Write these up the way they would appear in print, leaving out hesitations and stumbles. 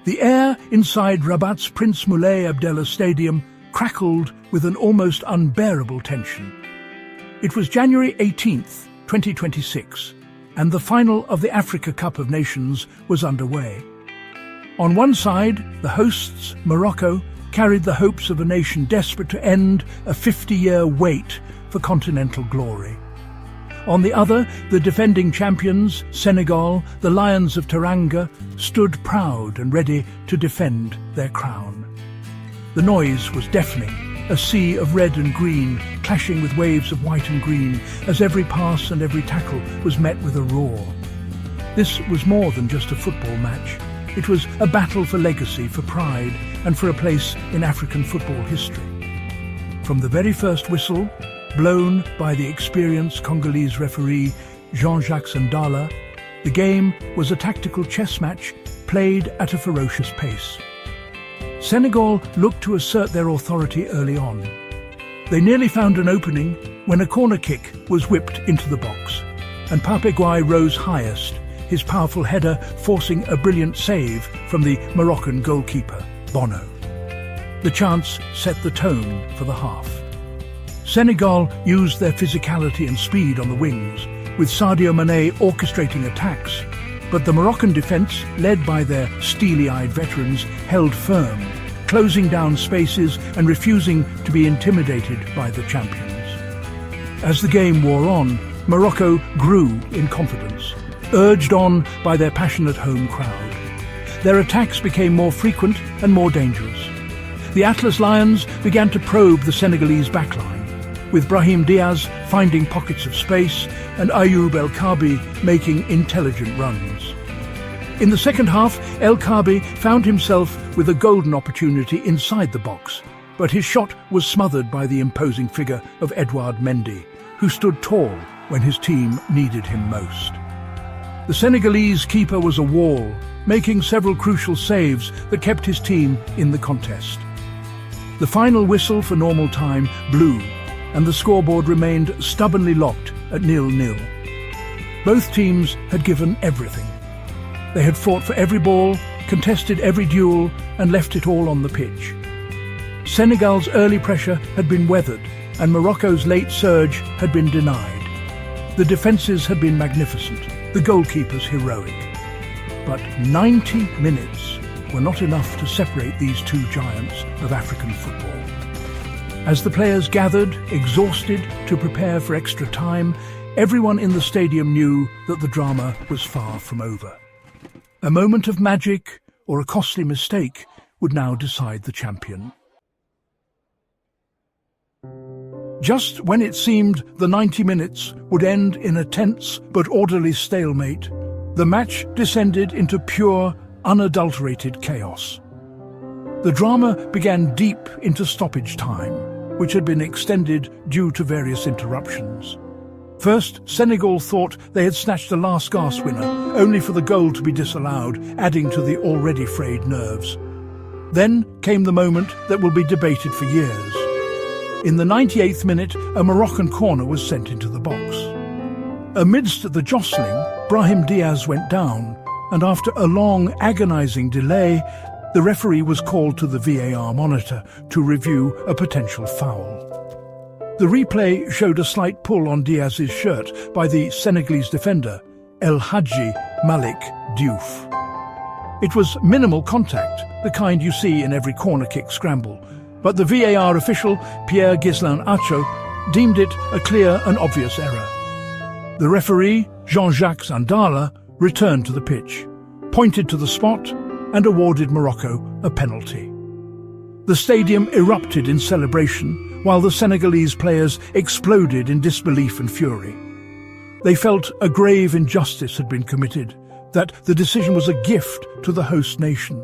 The air inside Rabat's Prince Moulay Abdallah Stadium crackled with an almost unbearable tension. It was January 18th, 2026, and the final of the Africa Cup of Nations was underway. On one side, the hosts, Morocco, carried the hopes of a nation desperate to end a 50-year wait for continental glory. On the other, the defending champions, Senegal, the Lions of Teranga, stood proud and ready to defend their crown. The noise was deafening, a sea of red and green clashing with waves of white and green as every pass and every tackle was met with a roar. This was more than just a football match. It was a battle for legacy, for pride, and for a place in African football history. From the very first whistle, blown by the experienced Congolese referee Jean-Jacques Ndala, the game was a tactical chess match played at a ferocious pace. Senegal looked to assert their authority early on. They nearly found an opening when a corner kick was whipped into the box, and Pape Gueye rose highest, his powerful header forcing a brilliant save from the Moroccan goalkeeper, Bono. The chance set the tone for the half. Senegal used their physicality and speed on the wings, with Sadio Mané orchestrating attacks, but the Moroccan defence, led by their steely-eyed veterans, held firm, closing down spaces and refusing to be intimidated by the champions. As the game wore on, Morocco grew in confidence, urged on by their passionate home crowd. Their attacks became more frequent and more dangerous. The Atlas Lions began to probe the Senegalese backline, with Brahim Diaz finding pockets of space and Ayoub El Kaabi making intelligent runs. In the second half, El Kaabi found himself with a golden opportunity inside the box, but his shot was smothered by the imposing figure of Edouard Mendy, who stood tall when his team needed him most. The Senegalese keeper was a wall, making several crucial saves that kept his team in the contest. The final whistle for normal time blew, and the scoreboard remained stubbornly locked at 0-0. Both teams had given everything. They had fought for every ball, contested every duel, and left it all on the pitch. Senegal's early pressure had been weathered, and Morocco's late surge had been denied. The defences had been magnificent, the goalkeepers heroic. But 90 minutes were not enough to separate these two giants of African football. As the players gathered, exhausted, to prepare for extra time, everyone in the stadium knew that the drama was far from over. A moment of magic or a costly mistake would now decide the champion. Just when it seemed the 90 minutes would end in a tense but orderly stalemate, the match descended into pure, unadulterated chaos. The drama began deep into stoppage time, which had been extended due to various interruptions. First, Senegal thought they had snatched a last-gasp winner, only for the goal to be disallowed, adding to the already frayed nerves. Then came the moment that will be debated for years. In the 98th minute, a Moroccan corner was sent into the box. Amidst the jostling, Brahim Diaz went down, and after a long, agonizing delay, the referee was called to the VAR monitor to review a potential foul. The replay showed a slight pull on Diaz's shirt by the Senegalese defender, El Hadji Malik Diouf. It was minimal contact, the kind you see in every corner kick scramble, but the VAR official, Pierre Ghislain Acho, deemed it a clear and obvious error. The referee, Jean-Jacques Ndala, returned to the pitch, pointed to the spot, and awarded Morocco a penalty. The stadium erupted in celebration, while the Senegalese players exploded in disbelief and fury. They felt a grave injustice had been committed, that the decision was a gift to the host nation.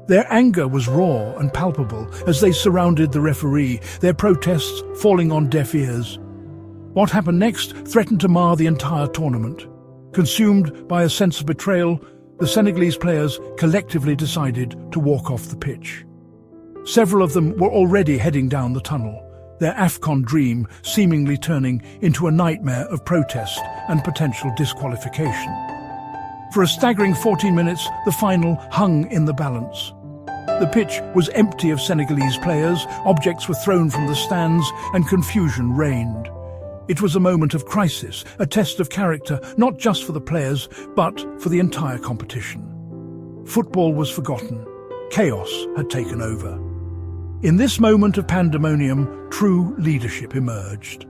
Their anger was raw and palpable as they surrounded the referee, their protests falling on deaf ears. What happened next threatened to mar the entire tournament. Consumed by a sense of betrayal, the Senegalese players collectively decided to walk off the pitch. Several of them were already heading down the tunnel, their AFCON dream seemingly turning into a nightmare of protest and potential disqualification. For a staggering 14 minutes, the final hung in the balance. The pitch was empty of Senegalese players, objects were thrown from the stands, and confusion reigned. It was a moment of crisis, a test of character, not just for the players, but for the entire competition. Football was forgotten. Chaos had taken over. In this moment of pandemonium, true leadership emerged.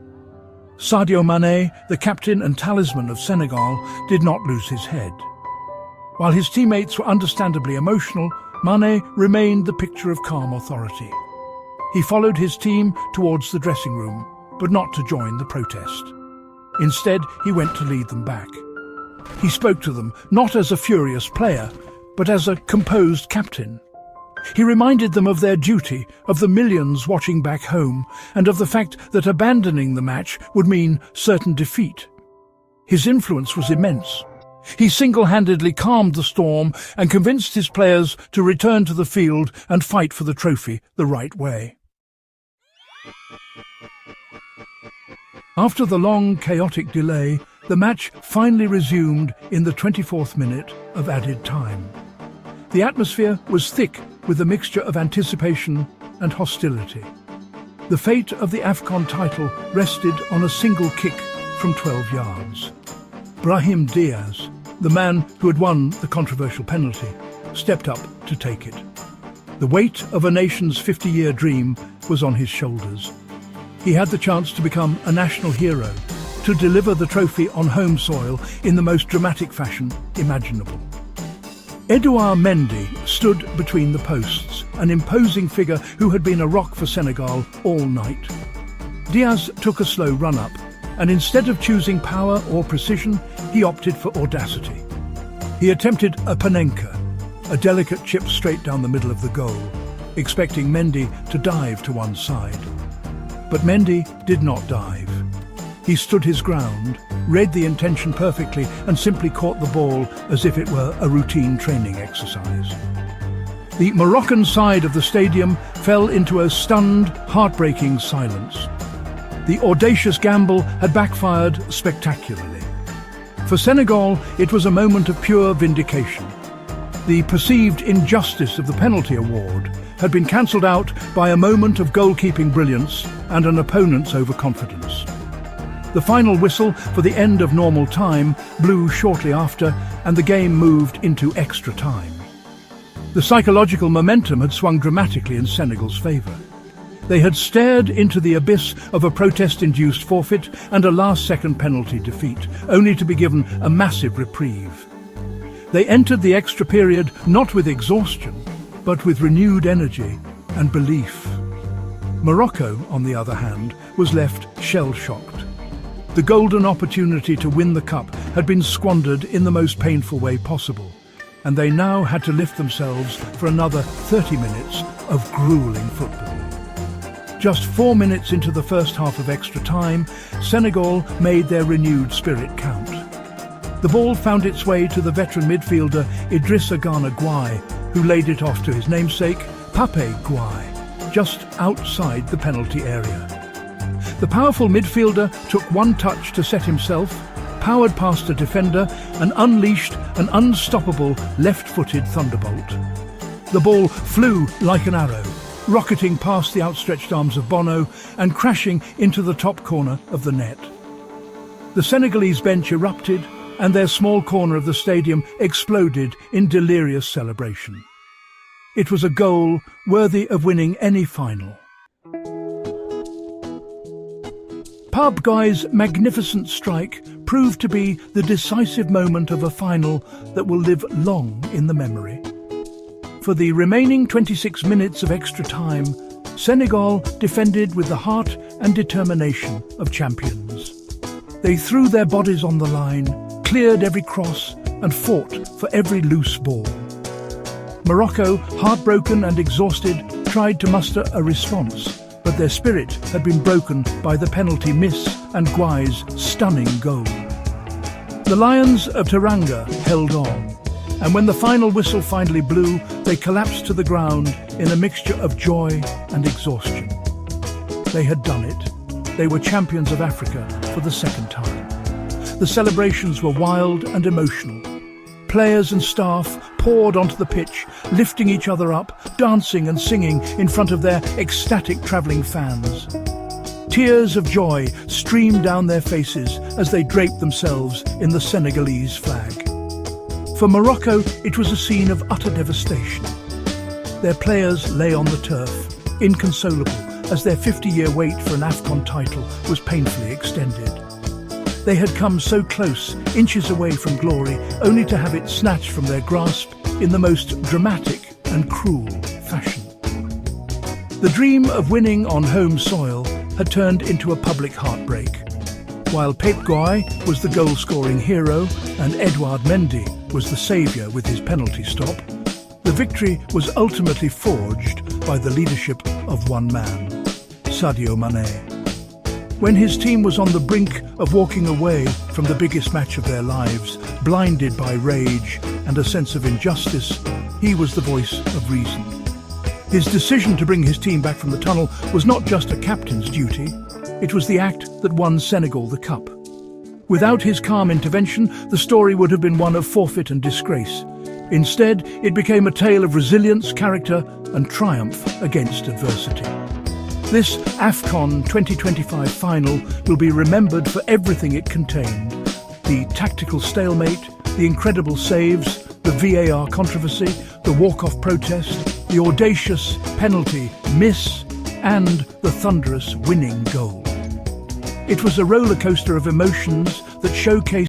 Sadio Mané, the captain and talisman of Senegal, did not lose his head. While his teammates were understandably emotional, Mané remained the picture of calm authority. He followed his team towards the dressing room, but not to join the protest. Instead, he went to lead them back. He spoke to them not as a furious player, but as a composed captain. He reminded them of their duty, of the millions watching back home, and of the fact that abandoning the match would mean certain defeat. His influence was immense. He single-handedly calmed the storm and convinced his players to return to the field and fight for the trophy the right way. After the long, chaotic delay, the match finally resumed in the 24th minute of added time. The atmosphere was thick with a mixture of anticipation and hostility. The fate of the AFCON title rested on a single kick from 12 yards. Brahim Diaz, the man who had won the controversial penalty, stepped up to take it. The weight of a nation's 50-year dream was on his shoulders. He had the chance to become a national hero, to deliver the trophy on home soil in the most dramatic fashion imaginable. Edouard Mendy stood between the posts, an imposing figure who had been a rock for Senegal all night. Diaz took a slow run-up, and instead of choosing power or precision, he opted for audacity. He attempted a panenka, a delicate chip straight down the middle of the goal, expecting Mendy to dive to one side. But Mendy did not dive. He stood his ground, read the intention perfectly, and simply caught the ball as if it were a routine training exercise. The Moroccan side of the stadium fell into a stunned, heartbreaking silence. The audacious gamble had backfired spectacularly. For Senegal, it was a moment of pure vindication. The perceived injustice of the penalty award had been cancelled out by a moment of goalkeeping brilliance and an opponent's overconfidence. The final whistle for the end of normal time blew shortly after, and the game moved into extra time. The psychological momentum had swung dramatically in Senegal's favour. They had stared into the abyss of a protest-induced forfeit and a last-second penalty defeat, only to be given a massive reprieve. They entered the extra period not with exhaustion, but with renewed energy and belief. Morocco, on the other hand, was left shell-shocked. The golden opportunity to win the cup had been squandered in the most painful way possible, and they now had to lift themselves for another 30 minutes of grueling football. Just 4 minutes into the first half of extra time, Senegal made their renewed spirit count. The ball found its way to the veteran midfielder Idrissa Gana Gueye, who laid it off to his namesake, Pape Gueye, just outside the penalty area. The powerful midfielder took one touch to set himself, powered past a defender, and unleashed an unstoppable left-footed thunderbolt. The ball flew like an arrow, rocketing past the outstretched arms of Bono and crashing into the top corner of the net. The Senegalese bench erupted, and their small corner of the stadium exploded in delirious celebration. It was a goal worthy of winning any final. Pape Guye's magnificent strike proved to be the decisive moment of a final that will live long in the memory. For the remaining 26 minutes of extra time, Senegal defended with the heart and determination of champions. They threw their bodies on the line, cleared every cross, and fought for every loose ball. Morocco, heartbroken and exhausted, tried to muster a response, but their spirit had been broken by the penalty miss and Guye's stunning goal. The Lions of Teranga held on, and when the final whistle finally blew, they collapsed to the ground in a mixture of joy and exhaustion. They had done it. They were champions of Africa for the second time. The celebrations were wild and emotional. Players and staff poured onto the pitch, lifting each other up, dancing and singing in front of their ecstatic travelling fans. Tears of joy streamed down their faces as they draped themselves in the Senegalese flag. For Morocco, it was a scene of utter devastation. Their players lay on the turf, inconsolable, as their 50-year wait for an AFCON title was painfully extended. They had come so close, inches away from glory, only to have it snatched from their grasp in the most dramatic and cruel fashion. The dream of winning on home soil had turned into a public heartbreak. While Pep Gueye was the goal-scoring hero and Edouard Mendy was the saviour with his penalty stop, the victory was ultimately forged by the leadership of one man, Sadio Mane. When his team was on the brink of walking away from the biggest match of their lives, blinded by rage and a sense of injustice, he was the voice of reason. His decision to bring his team back from the tunnel was not just a captain's duty, it was the act that won Senegal the cup. Without his calm intervention, the story would have been one of forfeit and disgrace. Instead, it became a tale of resilience, character, and triumph against adversity. This AFCON 2025 final will be remembered for everything it contained: the tactical stalemate, the incredible saves, the VAR controversy, the walk-off protest, the audacious penalty miss, and the thunderous winning goal. It was a roller coaster of emotions that showcased